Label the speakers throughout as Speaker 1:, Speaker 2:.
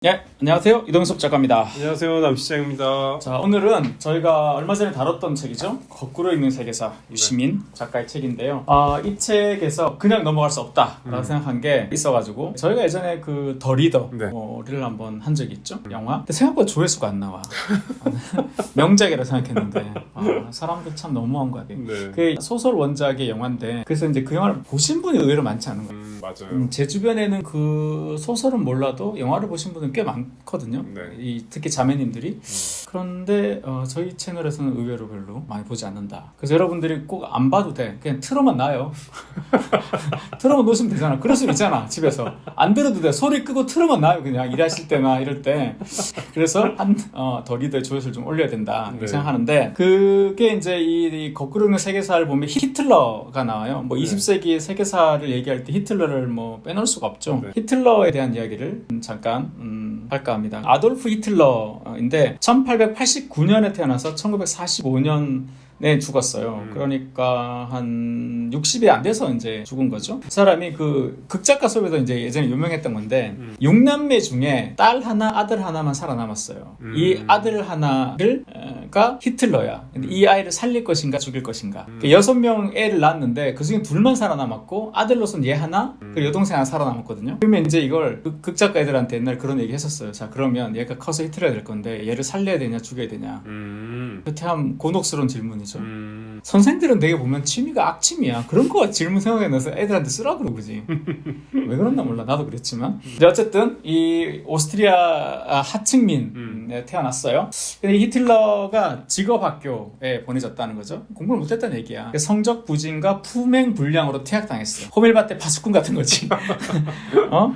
Speaker 1: 네, 안녕하세요. 이동섭 작가입니다.
Speaker 2: 안녕하세요, 남시장입니다.
Speaker 1: 자, 오늘은 저희가 얼마 전에 다뤘던 책이죠. 거꾸로 읽는 세계사, 유시민 작가의 책인데요. 이 책에서 그냥 넘어갈 수 없다라고 생각한 게 있어가지고 저희가 예전에 그 더 리더를 한번 한 적이 있죠. 영화. 근데 생각보다 조회수가 안 나와. 명작이라 생각했는데 사람들 참 너무한 거야.
Speaker 2: 네.
Speaker 1: 그 소설 원작의 영화인데 그래서 이제 그 영화를 보신 분이 의외로 많지 않은 거예요.
Speaker 2: 맞아요.
Speaker 1: 제 주변에는 그 소설은 몰라도 영화를 보신 분은 꽤 많거든요.
Speaker 2: 네.
Speaker 1: 특히 자매님들이. 그런데 저희 채널에서는 의외로 별로 많이 보지 않는다. 그래서 여러분들이 꼭 안 봐도 돼. 그냥 틀어만 놔요. 틀어만 놓으시면 되잖아. 그럴 수 있잖아, 집에서. 안 들어도 돼. 소리 끄고 틀어만 놔요. 그냥 일하실 때나 이럴 때. 그래서 더 리더의 조회수를 좀 올려야 된다 생각하는데, 그게 이제 이 거꾸로 읽는 세계사를 보면 히틀러가 나와요. 뭐 20세기 세계사를 얘기할 때 히틀러를 뭐 빼놓을 수가 없죠. 히틀러에 대한 이야기를 잠깐 할까 합니다. 아돌프 히틀러인데 1889년에 태어나서 1945년에 죽었어요. 그러니까 한 60이 안 돼서 이제 죽은 거죠. 그 사람이 그 극작가 속에서 이제 예전에 유명했던 건데 6남매 중에 딸 하나, 아들 하나만 살아남았어요. 이 아들 하나가 히틀러야. 근데 이 아이를 살릴 것인가 죽일 것인가. 6명 애를 낳았는데 그 중에 둘만 살아남았고 아들로서는 얘 하나, 그리고 여동생 하나 살아남았거든요. 그러면 이제 이걸 극작가 애들한테 옛날 그런 얘기 했었어요. 자, 그러면 얘가 커서 히틀러가 될 건데 얘를 살려야 되냐 죽여야 되냐. 그때 한 곤혹스러운 질문이죠. 선생들은 되게 보면 취미가 악취미야. 그런 거 질문 생각해 내서 애들한테 쓰라고 그러지. 왜 그런가 몰라. 나도 그랬지만. 어쨌든 이 오스트리아 하층민에 태어났어요. 근데 히틀러가 직업학교에 보내졌다는 거죠. 공부를 못했다는 얘기야. 성적 부진과 품행 불량으로 퇴학당했어요. 호밀밭대 파수꾼 같은 거지.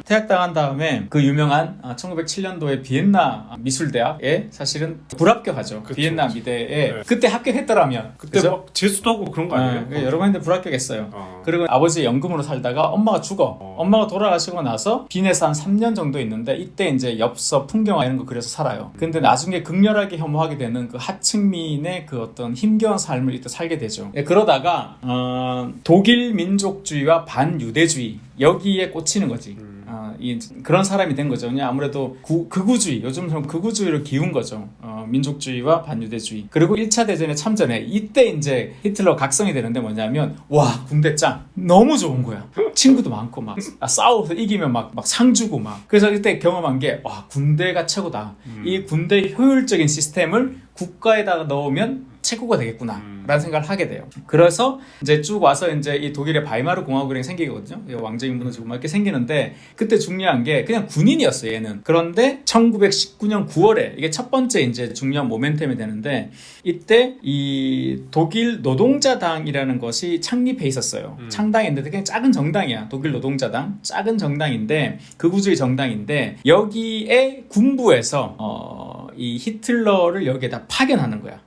Speaker 1: 퇴학당한 다음에 그 유명한 1907년도에 비엔나 미술대학에 사실은 불합격하죠. 그쵸, 비엔나 미대에. 그때 합격했더라면.
Speaker 2: 그때 그죠? 막 재수도 하고 그런 거 아니에요?
Speaker 1: 여러 번인데 불합격했어요. 그리고 아버지 연금으로 살다가 엄마가 죽어. 엄마가 돌아가시고 나서 빈에서 한 3년 정도 있는데 이때 이제 엽서, 풍경화 이런 거 그려서 살아요. 근데 나중에 극렬하게 혐오하게 되는 그 하층민의 그 어떤 힘겨운 삶을 이때 살게 되죠. 그러다가 독일 민족주의와 반유대주의 여기에 꽂히는 거지. 그런 사람이 된 거죠. 아무래도 극우주의, 요즘처럼 극우주의를 기운 거죠. 민족주의와 반유대주의. 그리고 1차 대전에 참전해. 이때 이제 히틀러 각성이 되는데 뭐냐면, 와, 군대 짱. 너무 좋은 거야. 친구도 많고, 막, 싸워서 이기면 막 상 주고 막. 그래서 이때 경험한 게, 와, 군대가 최고다. 이 군대 효율적인 시스템을 국가에다가 넣으면 최고가 되겠구나 라는 생각을 하게 돼요. 그래서 이제 쭉 와서 이제 이 독일의 바이마르 공화국이 생기거든요. 왕정이 무너지고 막 이렇게 생기는데 그때 중요한 게 그냥 군인이었어요, 얘는. 그런데 1919년 9월에 이게 첫 번째 이제 중요한 모멘텀이 되는데 이때 이 독일 노동자당이라는 것이 창립해 있었어요. 창당했는데 그냥 작은 정당이야. 독일 노동자당. 작은 정당인데 극우주의 정당인데 여기에 군부에서 이 히틀러를 여기에다 파견하는 거야.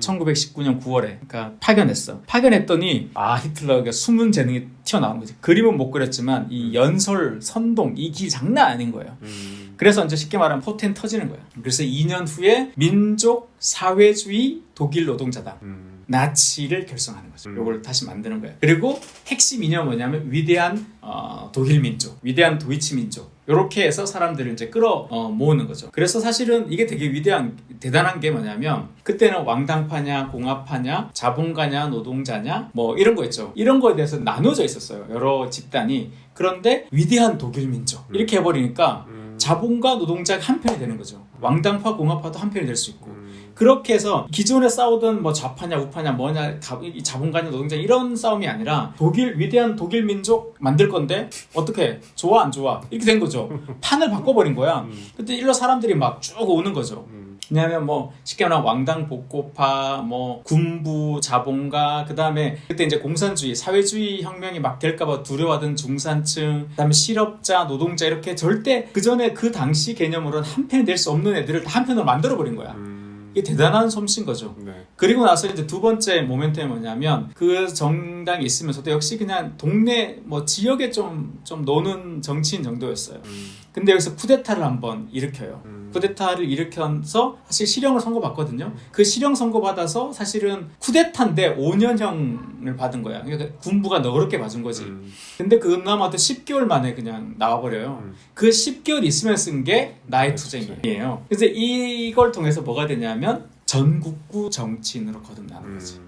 Speaker 1: 1919년 9월에 그러니까 파견했더니 히틀러가 숨은 재능이 튀어나온 거지. 그림은 못 그렸지만 이 연설, 선동, 이 기 장난 아닌 거예요. 그래서 이제 쉽게 말하면 포텐 터지는 거예요. 그래서 2년 후에 민족 사회주의 독일 노동자당 나치를 결성하는 거죠. 요걸 다시 만드는 거예요. 그리고 핵심 이념은 뭐냐면 위대한 독일 민족, 위대한 도이치 민족. 요렇게 해서 사람들을 이제 모으는 거죠. 그래서 사실은 이게 되게 대단한 게 뭐냐면 그때는 왕당파냐, 공화파냐, 자본가냐, 노동자냐 뭐 이런 거 있죠. 이런 거에 대해서 나눠져 있었어요. 여러 집단이. 그런데 위대한 독일 민족 이렇게 해버리니까 자본가, 노동자가 한 편이 되는 거죠. 왕당파, 공화파도 한 편이 될 수 있고. 그렇게 해서 기존에 싸우던 뭐 좌파냐 우파냐 뭐냐 자본가냐 노동자 이런 싸움이 아니라 위대한 독일 민족 만들 건데 어떻게 좋아 안 좋아 이렇게 된 거죠. 판을 바꿔버린 거야. 그때 일로 사람들이 막 쭉 오는 거죠. 왜냐하면 뭐 쉽게 말하면 왕당 복고파, 뭐 군부, 자본가, 그 다음에 그때 이제 공산주의, 사회주의 혁명이 막 될까봐 두려워하던 중산층, 그 다음에 실업자, 노동자 이렇게 절대 그 전에 그 당시 개념으로는 한 편이 될 수 없는 애들을 다 한 편으로 만들어버린 거야. 이게 대단한 솜씨인 거죠. 그리고 나서 이제 두 번째 모멘텀이 뭐냐면 그 정당이 있으면서도 역시 그냥 동네 뭐 지역에 좀 노는 정치인 정도였어요. 근데 여기서 쿠데타를 한번 일으켜요. 쿠데타를 일으켜서 사실 실형을 선고받거든요. 그 실형 선고받아서 사실은 쿠데타인데 5년형을 받은 거야. 그러니까 군부가 너그럽게 봐준 거지. 근데 그나마도 10개월 만에 그냥 나와버려요. 그 10개월 있으면 쓴 게 나이투쟁이에요. 그래서 이걸 통해서 뭐가 되냐면 전국구 정치인으로 거듭나는 거지.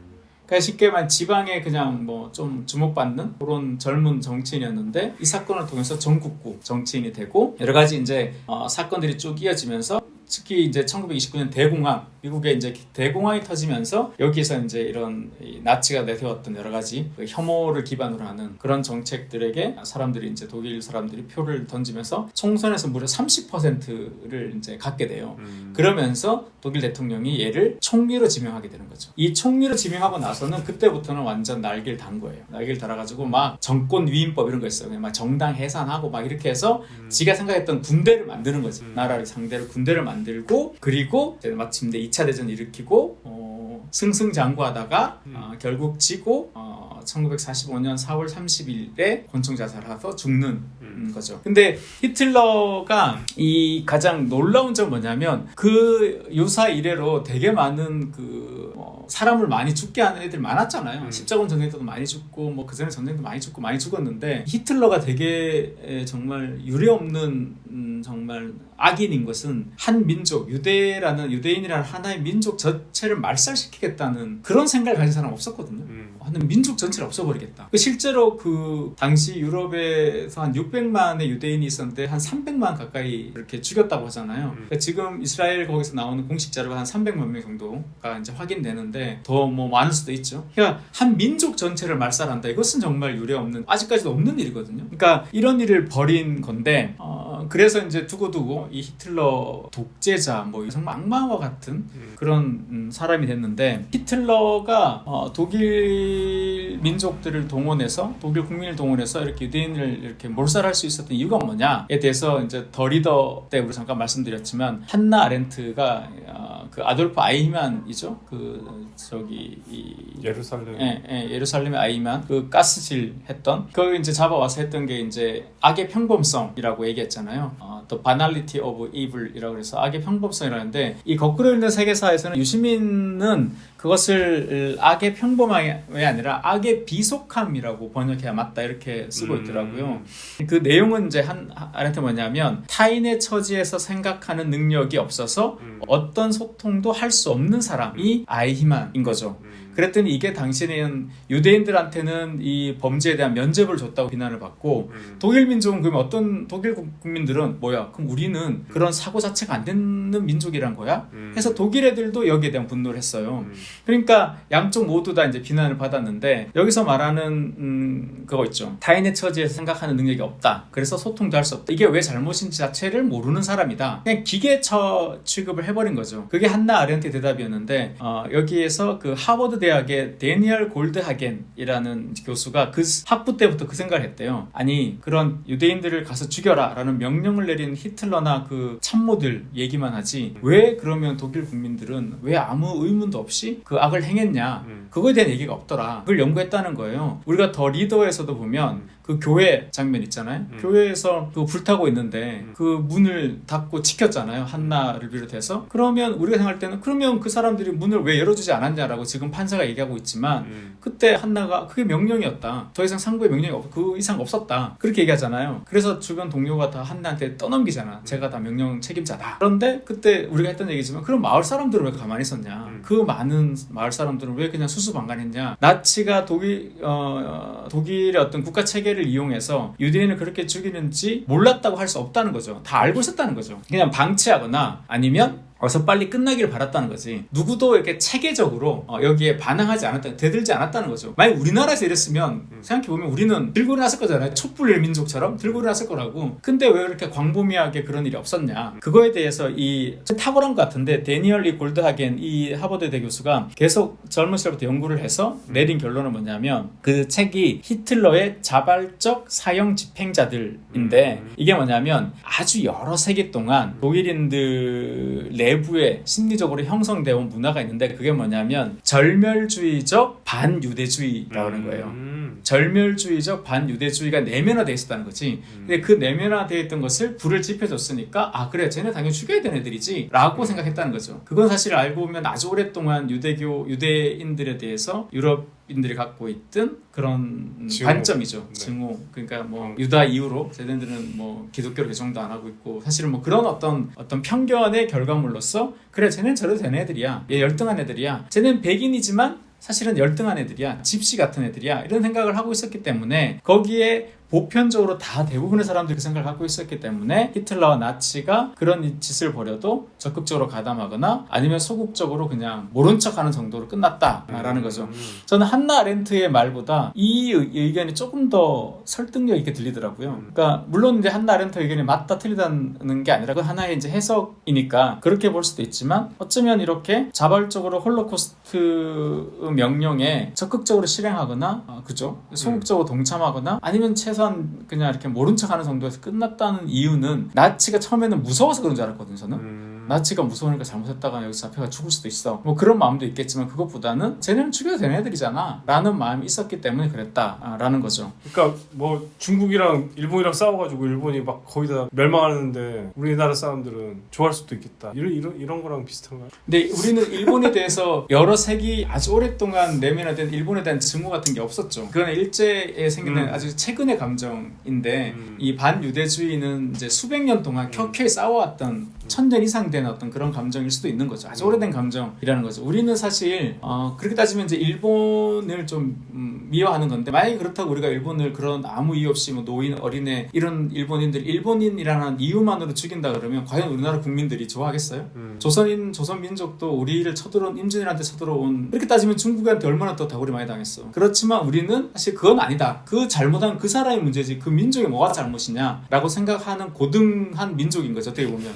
Speaker 1: 그러니까 쉽게 말하면 지방에 그냥 뭐 좀 주목받는 그런 젊은 정치인이었는데 이 사건을 통해서 전국구 정치인이 되고 여러 가지 이제 사건들이 쭉 이어지면서 특히 이제 1929년 대공황, 미국에 이제 대공황이 터지면서 여기서 이제 이런 나치가 내세웠던 여러 가지 그 혐오를 기반으로 하는 그런 정책들에게 사람들이 이제 독일 사람들이 표를 던지면서 총선에서 무려 30%를 이제 갖게 돼요. 그러면서 독일 대통령이 얘를 총리로 지명하게 되는 거죠. 이 총리로 지명하고 나서는 그때부터는 완전 날개를 단 거예요. 날개를 달아가지고 막 정권 위임법 이런 거 있어요. 그냥 막 정당 해산하고 막 이렇게 해서 지가 생각했던 군대를 만드는 거지. 나라를 상대로 군대를 만들고 그리고 이제 마침 2차 대전 일으키고 승승장구하다가 결국 지고 1945년 4월 30일에 권총 자살해서 죽는 거죠. 근데 히틀러가 이 가장 놀라운 점은 뭐냐면 그 유사 이래로 되게 많은 사람을 많이 죽게 하는 애들 많았잖아요. 십자군 전쟁 때도 많이 죽고 뭐 그전에 전쟁도 많이 죽고 많이 죽었는데 히틀러가 되게 정말 유례없는 정말 악인인 것은 한 민족 유대인이라는 하나의 민족 전체를 말살시키겠다는 그런 생각을 가진 사람 없었거든요. 하는 민족 전체를 없애버리겠다. 실제로 그 당시 유럽에서 한 600만의 유대인이 있었는데 한 300만 가까이 이렇게 죽였다고 하잖아요. 그러니까 지금 이스라엘 거기서 나오는 공식 자료가 한 300만 명 정도가 이제 확인되는데 더 뭐 많을 수도 있죠. 그러니까 한 민족 전체를 말살한다. 이것은 정말 유례없는 아직까지도 없는 일이거든요. 그러니까 이런 일을 벌인 건데 그래서 이제 두고두고 이 히틀러 독재자 뭐 정말 악마와 같은 그런 사람이 됐는데 히틀러가 독일 민족들을 동원해서 독일 국민을 동원해서 이렇게 유대인을 이렇게 몰살할 수 있었던 이유가 뭐냐에 대해서 이제 더 리더 때 우리 잠깐 말씀드렸지만 한나 아렌트가 그 아돌프 아이히만이죠. 예루살렘의 아이히만 그 가스질 했던 그걸 이제 잡아와서 했던 게 이제 악의 평범성이라고 얘기했잖아요. 또 banality of evil이라고 해서 악의 평범성이라는데 이 거꾸로 읽는 세계사에서는 유시민은 그것을 악의 평범함이 아니라 악의 비속함이라고 번역해야 맞다 이렇게 쓰고 있더라고요. 그 내용은 이제 아렌트 뭐냐면 타인의 처지에서 생각하는 능력이 없어서 어떤 소통도 할 수 없는 사람이 아이히만인 거죠. 그랬더니 이게 당시에는 유대인들한테는 이 범죄에 대한 면죄부를 줬다고 비난을 받고 독일 민족은 그러면 어떤 독일 국민들은 뭐야 그럼 우리는 그런 사고 자체가 안 되는 민족이란 거야? 해서 독일 애들도 여기에 대한 분노를 했어요. 그러니까 양쪽 모두 다 이제 비난을 받았는데 여기서 말하는 그거 있죠. 타인의 처지에서 생각하는 능력이 없다. 그래서 소통도 할 수 없다. 이게 왜 잘못인지 자체를 모르는 사람이다. 그냥 기계처 취급을 해버린 거죠. 그게 한나 아렌트의 대답이었는데 여기에서 그 하버드 대학의 데니얼 골드하겐이라는 교수가 그 학부 때부터 그 생각을 했대요. 아니 그런 유대인들을 가서 죽여라 라는 명령을 내린 히틀러나 그 참모들 얘기만 하지 왜 그러면 독일 국민들은 왜 아무 의문도 없이 그 악을 행했냐 그거에 대한 얘기가 없더라. 그걸 연구했다는 거예요. 우리가 더 리더에서도 보면 그 교회 장면 있잖아요. 교회에서 그 불타고 있는데 그 문을 닫고 지켰잖아요. 한나를 비롯해서. 그러면 우리가 생각할 때는 그러면 그 사람들이 문을 왜 열어주지 않았냐라고 지금 판사가 얘기하고 있지만 그때 한나가 그게 명령이었다. 더 이상 상부의 명령이 그 이상 없었다. 그렇게 얘기하잖아요. 그래서 주변 동료가 다 한나한테 떠넘기잖아. 제가 다 명령 책임자다. 그런데 그때 우리가 했던 얘기지만 그럼 마을 사람들은 왜 가만히 있었냐. 그 많은 마을 사람들은 왜 그냥 수수방관했냐. 나치가 독일의 어떤 국가 체계를 이용해서 유대인을 그렇게 죽이는지 몰랐다고 할 수 없다는 거죠. 다 알고 있었다는 거죠. 그냥 방치하거나 아니면 어서 빨리 끝나기를 바랐다는 거지. 누구도 이렇게 체계적으로 여기에 반항하지 않았다, 대들지 않았다는 거죠. 만약 우리나라에서 이랬으면 생각해보면 우리는 들고 일어났을 거잖아요. 촛불 민족처럼 들고 일어났을 거라고. 근데 왜 이렇게 광범위하게 그런 일이 없었냐. 그거에 대해서 이 탁월한 것 같은데 데니얼 골드하겐 이 하버드대 교수가 계속 젊은 시절부터 연구를 해서 내린 결론은 뭐냐면 그 책이 히틀러의 자발적 사형 집행자들인데 이게 뭐냐면 아주 여러 세기 동안 독일인들 내부에 심리적으로 형성되어 온 문화가 있는데 그게 뭐냐면 절멸주의적 반유대주의라고 하는 거예요. 절멸주의적 반유대주의가 내면화되어 있었다는 거지. 근데 그 내면화되어 있던 것을 불을 지펴줬으니까 아 그래 쟤네 당연히 죽여야 되는 애들이지 라고 생각했다는 거죠. 그건 사실 알고 보면 아주 오랫동안 유대인들에 대해서 유럽인들이 갖고 있던 그런
Speaker 2: 증오.
Speaker 1: 관점이죠.
Speaker 2: 네.
Speaker 1: 증오. 그러니까 뭐 유다 이후로 쟤네들은 뭐 기독교를 개종도 안 하고 있고 사실은 뭐 그런 어떤 편견의 결과물로서 그래 쟤네는 저래도 되는 애들이야. 얘 열등한 애들이야. 쟤네는 백인이지만 사실은 열등한 애들이야. 집시 같은 애들이야. 이런 생각을 하고 있었기 때문에 거기에 보편적으로 다 대부분의 사람들이 그 생각을 갖고 있었기 때문에 히틀러와 나치가 그런 짓을 벌여도 적극적으로 가담하거나 아니면 소극적으로 그냥 모른 척하는 정도로 끝났다라는 거죠. 저는 한나 아렌트의 말보다 이 의견이 조금 더 설득력 있게 들리더라고요. 그러니까 물론 이제 한나 아렌트 의견이 맞다 틀리다는 게 아니라 그 하나의 이제 해석이니까 그렇게 볼 수도 있지만 어쩌면 이렇게 자발적으로 홀로코스트 명령에 적극적으로 실행하거나 그죠? 소극적으로 동참하거나 아니면 최소한 그냥 이렇게 모른 척하는 정도에서 끝났다는 이유는 나치가 처음에는 무서워서 그런 줄 알았거든요. 저는 나치가 무서우니까 잘못했다가 여기서 잡혀가 죽을 수도 있어 뭐 그런 마음도 있겠지만 그것보다는 쟤네는 죽여도 되는 애들이잖아 라는 마음이 있었기 때문에 그랬다라는 거죠.
Speaker 2: 그러니까 뭐 중국이랑 일본이랑 싸워가지고 일본이 막 거의 다 멸망하는데 우리나라 사람들은 좋아할 수도 있겠다 이런 거랑 비슷한가요?
Speaker 1: 근데 우리는 일본에 대해서 여러 세기 아주 오랫동안 내면화된 일본에 대한 증오 같은 게 없었죠. 그건 일제에 생기는 아주 최근의 감정인데 이 반유대주의는 이제 수백 년 동안 켜켜이 싸워왔던 1000년 이상 된 어떤 그런 감정일 수도 있는 거죠. 아주 오래된 감정이라는 거죠. 우리는 사실 그렇게 따지면 이제 일본을 좀 미워하는 건데 만약에 그렇다고 우리가 일본을 그런 아무 이유 없이 뭐 노인, 어린애 이런 일본인이라는 이유만으로 죽인다 그러면 과연 우리나라 국민들이 좋아하겠어요? 조선 민족도 우리를 쳐들어온 임진왜란한테 쳐들어온 그렇게 따지면 중국한테 얼마나 또 다구리 많이 당했어. 그렇지만 우리는 사실 그건 아니다. 그 잘못한 그 사람의 문제지 그 민족이 뭐가 잘못이냐라고 생각하는 고등한 민족인 거죠. 어떻게 보면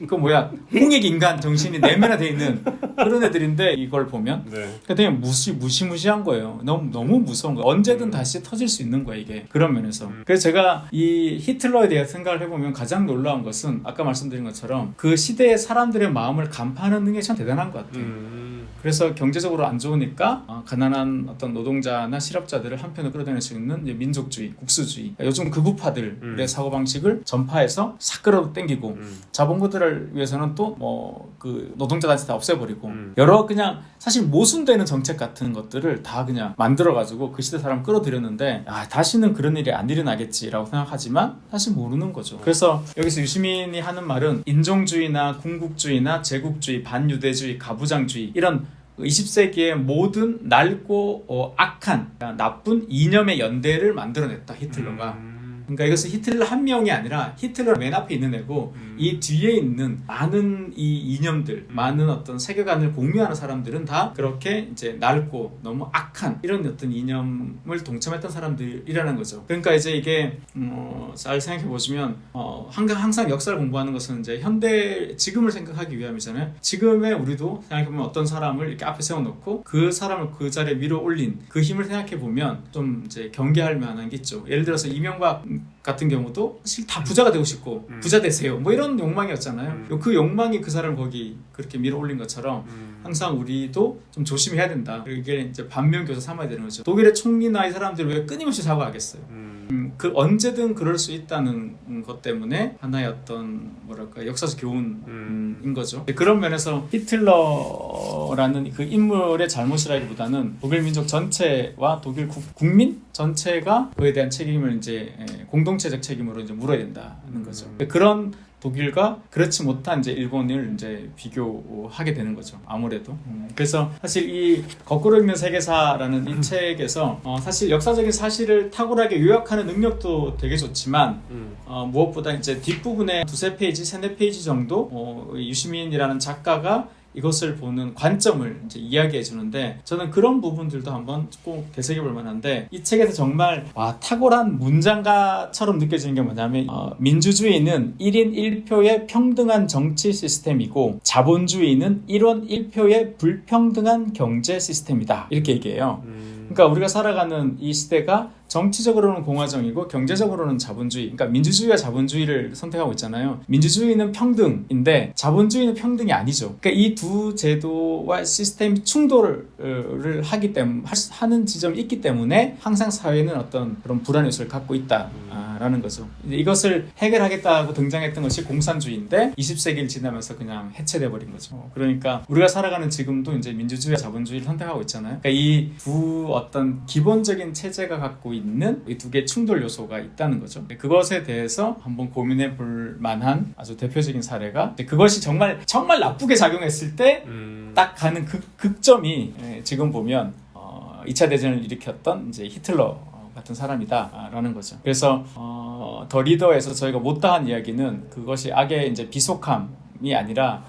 Speaker 1: 그 뭐야 홍익 인간 정신이 내면화되어 있는 그런 애들인데 이걸 보면 되게 무시무시한 거예요. 너무 무서운 거예요. 언제든 다시 터질 수 있는 거예요 이게 그런 면에서. 그래서 제가 이 히틀러에 대해 생각을 해보면 가장 놀라운 것은 아까 말씀드린 것처럼 그 시대의 사람들의 마음을 간파하는 능력이 참 대단한 것 같아요. 그래서 경제적으로 안 좋으니까 가난한 어떤 노동자나 실업자들을 한편으로 끌어들일 수 있는 민족주의, 국수주의 요즘 극우파들의 사고방식을 전파해서 싹 끌어당기고 자본가들을 위해서는 또 뭐 그 노동자단체 다 없애버리고 여러 그냥 사실 모순되는 정책 같은 것들을 다 그냥 만들어가지고 그 시대 사람 끌어들였는데 다시는 그런 일이 안 일어나겠지라고 생각하지만 사실 모르는 거죠. 그래서 여기서 유시민이 하는 말은 인종주의나 군국주의나 제국주의, 반유대주의, 가부장주의 이런 20세기의 모든 낡고 악한 나쁜 이념의 연대를 만들어냈다 히틀러가. 그러니까 이것은 히틀러 한 명이 아니라 히틀러 맨 앞에 있는 애고 이 뒤에 있는 많은 이 이념들, 많은 어떤 세계관을 공유하는 사람들은 다 그렇게 이제 낡고 너무 악한 이런 어떤 이념을 동참했던 사람들이라는 거죠. 그러니까 이제 이게 잘 생각해 보시면 항상 역사를 공부하는 것은 이제 지금을 생각하기 위함이잖아요. 지금의 우리도 생각해 보면 어떤 사람을 이렇게 앞에 세워놓고 그 사람을 그 자리에 밀어 올린 그 힘을 생각해 보면 좀 이제 경계할 만한 게 있죠. 예를 들어서 이명박 같은 경우도 사실 다 부자가 되고 싶고 부자 되세요 뭐 이런 욕망이었잖아요. 그 욕망이 그 사람을 거기 그렇게 밀어 올린 것처럼 항상 우리도 좀 조심해야 된다. 이게 이제 반면교사 삼아야 되는 거죠. 독일의 총리나 이 사람들이 왜 끊임없이 사과하겠어요. 그 언제든 그럴 수 있다는 것 때문에 하나의 어떤 뭐랄까 역사적 교훈인 거죠. 그런 면에서 히틀러라는 그 인물의 잘못이라기보다는 독일 민족 전체와 독일 국민 전체가 그에 대한 책임을 이제 공동체적 책임으로 이제 물어야 된다는 거죠. 그런 독일과 그렇지 못한 이제 일본을 이제 비교하게 되는 거죠. 아무래도. 그래서 사실 이 거꾸로 읽는 세계사라는 이 책에서 사실 역사적인 사실을 탁월하게 요약하는 능력도 되게 좋지만 무엇보다 이제 뒷부분에 두세 페이지, 세네 페이지 정도 유시민이라는 작가가 이것을 보는 관점을 이제 이야기해 주는데 저는 그런 부분들도 한번 꼭 되새겨 볼 만한데 이 책에서 정말 탁월한 문장가처럼 느껴지는 게 뭐냐면 민주주의는 1인 1표의 평등한 정치 시스템이고 자본주의는 1원 1표의 불평등한 경제 시스템이다 이렇게 얘기해요. 그러니까 우리가 살아가는 이 시대가 정치적으로는 공화정이고 경제적으로는 자본주의, 그러니까 민주주의와 자본주의를 선택하고 있잖아요. 민주주의는 평등인데 자본주의는 평등이 아니죠. 그러니까 이 두 제도와 시스템이 충돌을 하는 지점이 있기 때문에 항상 사회는 어떤 그런 불안 요소를 갖고 있다라는 거죠. 이것을 해결하겠다고 등장했던 것이 공산주의인데 20세기를 지나면서 그냥 해체돼 버린 거죠. 그러니까 우리가 살아가는 지금도 이제 민주주의와 자본주의를 선택하고 있잖아요. 그러니까 이 두 어떤 기본적인 체제가 갖고 있는 이 두 개의 충돌 요소가 있다는 거죠. 그것에 대해서 한번 고민해 볼 만한 아주 대표적인 사례가 그것이 정말 나쁘게 작용했을 때 딱 가는 극점이 지금 보면 2차 대전을 일으켰던 이제 히틀러 같은 사람이다라는 거죠. 그래서 더 리더에서 저희가 못다한 이야기는 그것이 악의 이제 비속함이 아니라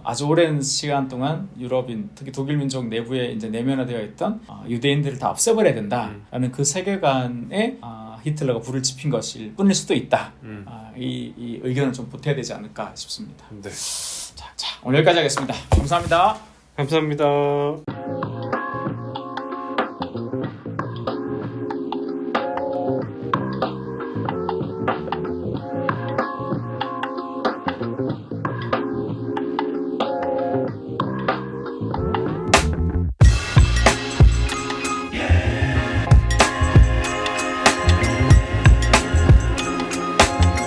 Speaker 1: 아주 오랜 시간 동안 유럽인 특히 독일 민족 내부에 이제 내면화되어 있던 유대인들을 다 없애버려야 된다라는 그 세계관에 히틀러가 불을 지핀 것일 뿐일 수도 있다. 이 의견을 좀 보태야 되지 않을까 싶습니다.
Speaker 2: 네.
Speaker 1: 자, 오늘 여기까지 하겠습니다. 감사합니다.
Speaker 2: 감사합니다.